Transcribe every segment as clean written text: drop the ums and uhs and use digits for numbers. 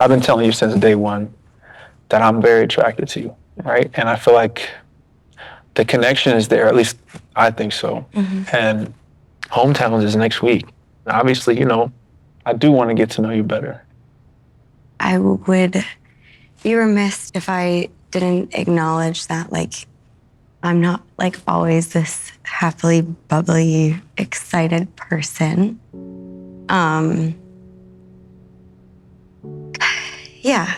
I've been telling you since day one that I'm very attracted to you, right? And I feel like the connection is there, at least I think so. And hometowns is next week. Obviously, I do want to get to know you better. I would be remiss if I didn't acknowledge that, like, I'm not like always this happily, bubbly, excited person. Yeah.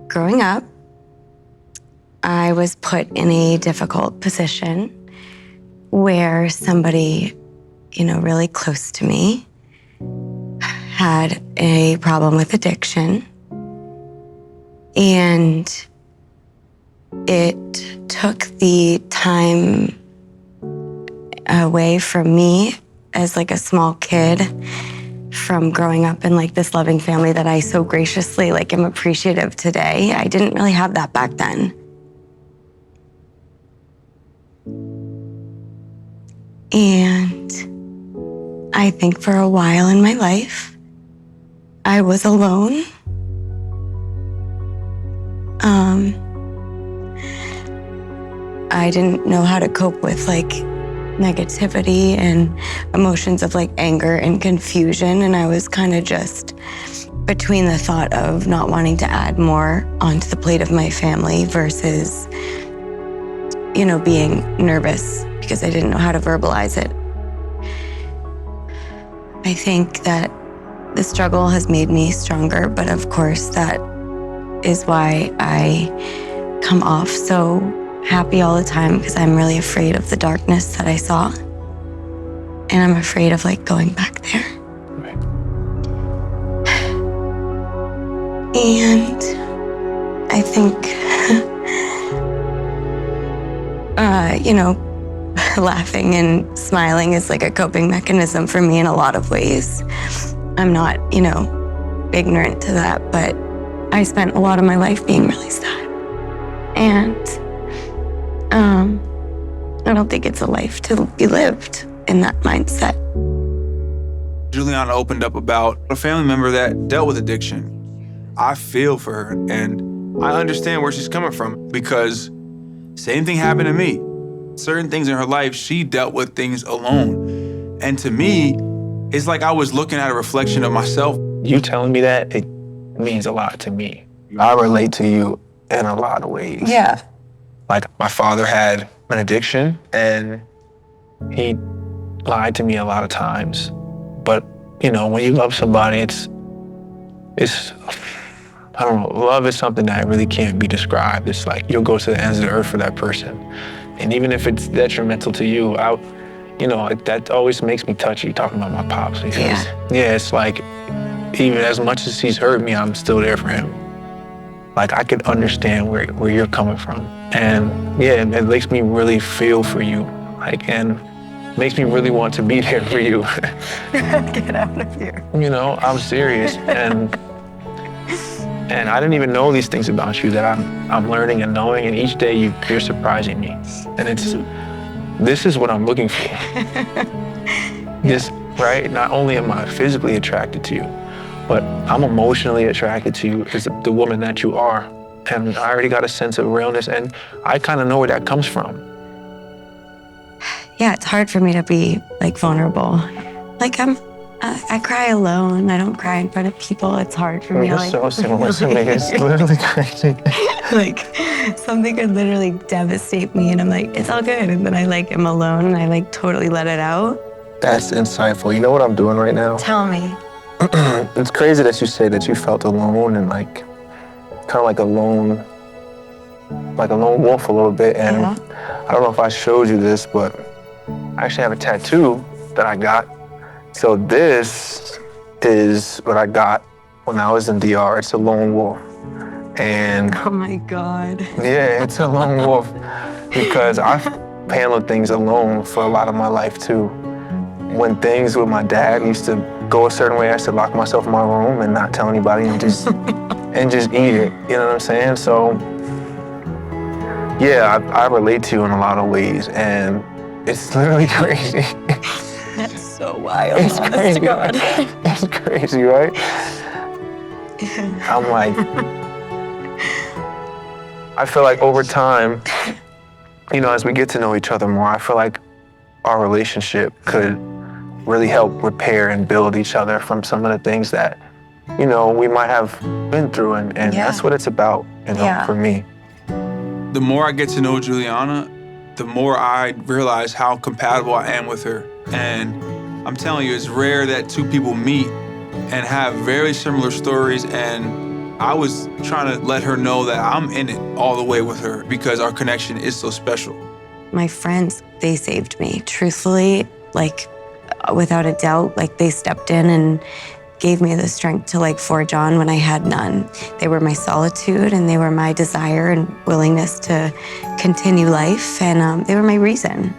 Growing up, I was put in a difficult position where somebody, really close to me had a problem with addiction. And it took the time away from me as like a small kid from growing up in like this loving family that I so graciously like am appreciative today. I didn't really have that back then. And I think for a while in my life, I was alone. I didn't know how to cope with like negativity and emotions of like anger and confusion. And I was kind of just between the thought of not wanting to add more onto the plate of my family versus, being nervous because I didn't know how to verbalize it. I think that the struggle has made me stronger, but of course that is why I come off so happy all the time, because I'm really afraid of the darkness that I saw. And I'm afraid of like going back there. Right. And I think, laughing and smiling is like a coping mechanism for me in a lot of ways. I'm not, ignorant to that, but I spent a lot of my life being really sad. And I don't think it's a life to be lived in that mindset. Juliana opened up about a family member that dealt with addiction. I feel for her, and I understand where she's coming from, because same thing happened to me. Certain things in her life, she dealt with things alone. And to me, it's like I was looking at a reflection of myself. You telling me that, it means a lot to me. I relate to you in a lot of ways. Yeah. Like, my father had an addiction, and he lied to me a lot of times. But, when you love somebody, it's, I don't know, love is something that really can't be described. It's like you'll go to the ends of the earth for that person. And even if it's detrimental to you, that always makes me touchy, talking about my pops. Because, it's like, even as much as he's hurt me, I'm still there for him. Like, I could understand where you're coming from. And it makes me really feel for you. Like, and makes me really want to be there for you. Get out of here. I'm serious. And I didn't even know these things about you that I'm learning and knowing, and each day you're surprising me. And this is what I'm looking for. This, right? Not only am I physically attracted to you, but I'm emotionally attracted to you as the woman that you are. And I already got a sense of realness, and I kind of know where that comes from. Yeah, it's hard for me to be like vulnerable. Like I cry alone. I don't cry in front of people. It's hard for me. You're so similar to me. It's literally crazy. Like, something could literally devastate me, and I'm like, it's all good. And then I am alone, and I totally let it out. That's insightful. You know what I'm doing right now? Tell me. It's crazy that you say that you felt alone and kind of like a lone wolf a little bit. And I don't know if I showed you this, but I actually have a tattoo that I got. So this is what I got when I was in DR. It's a lone wolf. And oh my God. Yeah, it's a lone wolf because I've handled things alone for a lot of my life too. When things with my dad used to go a certain way, I used to lock myself in my room and not tell anybody and just eat it. You know what I'm saying? So yeah, I relate to you in a lot of ways, and it's literally crazy. That's so so wild. It's crazy. God. It's crazy, right? I'm like, I feel like over time, you know, as we get to know each other more, I feel like our relationship could really help repair and build each other from some of the things that, you know, we might have been through. And that's what it's about, you know, for me. The more I get to know Juliana, the more I realize how compatible I am with her. And I'm telling you, it's rare that two people meet and have very similar stories. And I was trying to let her know that I'm in it all the way with her because our connection is so special. My friends, they saved me. Truthfully, like, without a doubt, like, they stepped in and gave me the strength to, like, forge on when I had none. They were my solitude, and they were my desire and willingness to continue life, and they were my reason.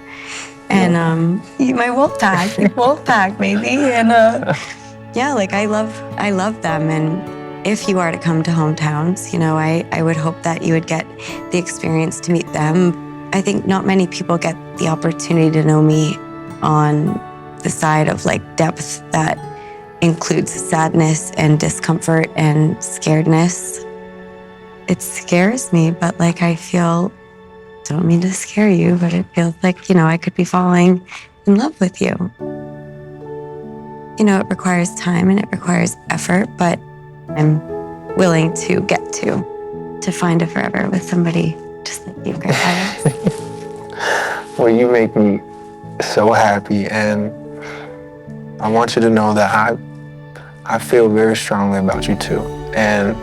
And my wolf pack, baby. And yeah, like, I love them. And if you are to come to hometowns, you know, I would hope that you would get the experience to meet them. I think not many people get the opportunity to know me on the side of, like, depth that includes sadness and discomfort and scaredness. It scares me, but, like, I feel, don't mean to scare you, but it feels like, you know, I could be falling in love with you. You know, it requires time and it requires effort, but I'm willing to get to find a forever with somebody just like you guys. Well, you make me so happy, and I want you to know that I feel very strongly about you too. And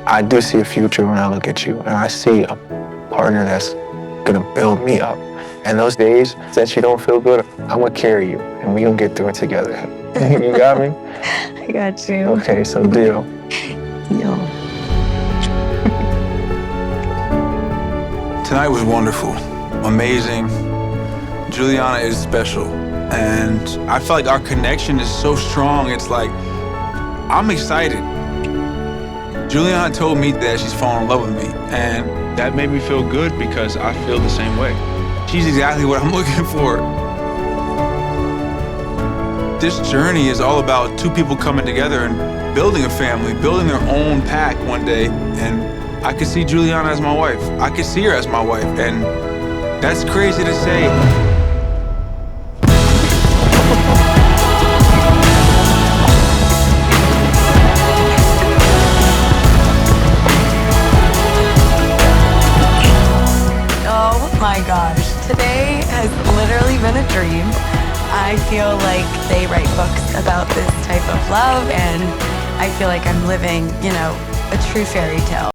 I do see a future when I look at you, and I see a partner that's gonna build me up. And those days that you don't feel good, I'm gonna carry you, and we gonna get through it together. You got me? I got you. Okay, so deal. Deal. Tonight was wonderful, amazing. Juliana is special. And I feel like our connection is so strong. It's like, I'm excited. Juliana told me that she's fallen in love with me. And that made me feel good because I feel the same way. She's exactly what I'm looking for. This journey is all about two people coming together and building a family, building their own pack one day. And I could see Juliana as my wife. I could see her as my wife. And that's crazy to say. My gosh, today has literally been a dream. I feel like they write books about this type of love, and I feel like I'm living, you know, a true fairy tale.